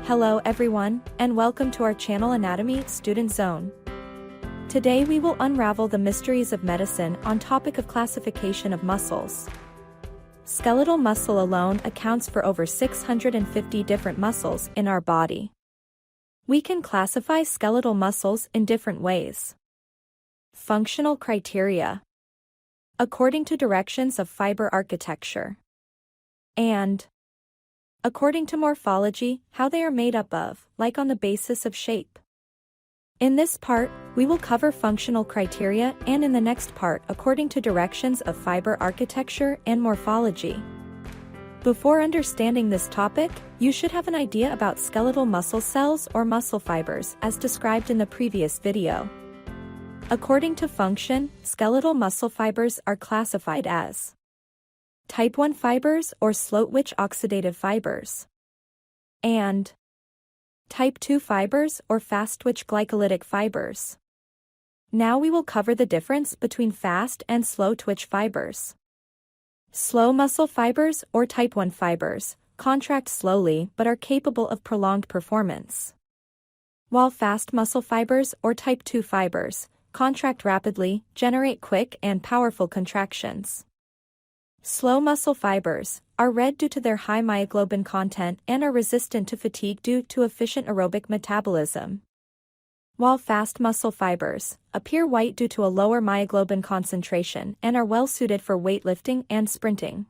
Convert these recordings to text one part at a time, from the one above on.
Hello everyone, and welcome to our channel Anatomy Student Zone. Today we will unravel the mysteries of medicine on topic of classification of muscles. Skeletal muscle alone accounts for over 650 different muscles in our body. We can classify skeletal muscles in different ways. Functional criteria. According to directions of fiber architecture. And according to morphology, how they are made up of, like on the basis of shape. In this part, we will cover functional criteria, and in the next part according to directions of fiber architecture and morphology. Before understanding this topic, you should have an idea about skeletal muscle cells or muscle fibers as described in the previous video. According to function, skeletal muscle fibers are classified as Type 1 fibers or slow-twitch oxidative fibers, and Type 2 fibers or fast-twitch glycolytic fibers. Now we will cover the difference between fast and slow-twitch fibers. Slow muscle fibers or Type 1 fibers contract slowly but are capable of prolonged performance, while fast muscle fibers or Type 2 fibers contract rapidly, generate quick and powerful contractions. Slow muscle fibers are red due to their high myoglobin content and are resistant to fatigue due to efficient aerobic metabolism, while fast muscle fibers appear white due to a lower myoglobin concentration and are well suited for weightlifting and sprinting.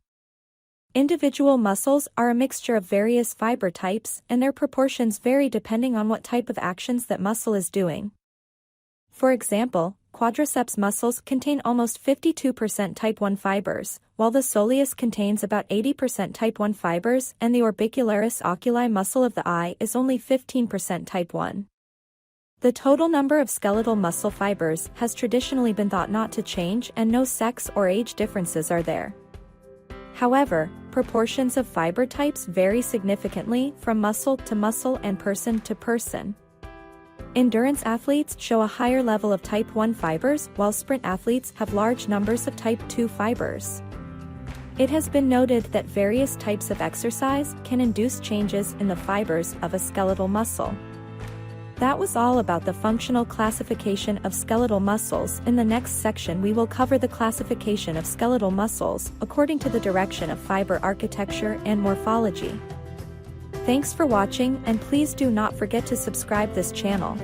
Individual muscles are a mixture of various fiber types, and their proportions vary depending on what type of actions that muscle is doing. For example, quadriceps muscles contain almost 52% Type 1 fibers, while the soleus contains about 80% Type 1 fibers, and the orbicularis oculi muscle of the eye is only 15% Type 1. The total number of skeletal muscle fibers has traditionally been thought not to change, and no sex or age differences are there. However, proportions of fiber types vary significantly from muscle to muscle and person to person. Endurance athletes show a higher level of Type 1 fibers, while sprint athletes have large numbers of Type 2 fibers. It has been noted that various types of exercise can induce changes in the fibers of a skeletal muscle. That was all about the functional classification of skeletal muscles. In the next section we will cover the classification of skeletal muscles according to the direction of fiber architecture and morphology. Thanks for watching, and please do not forget to subscribe this channel.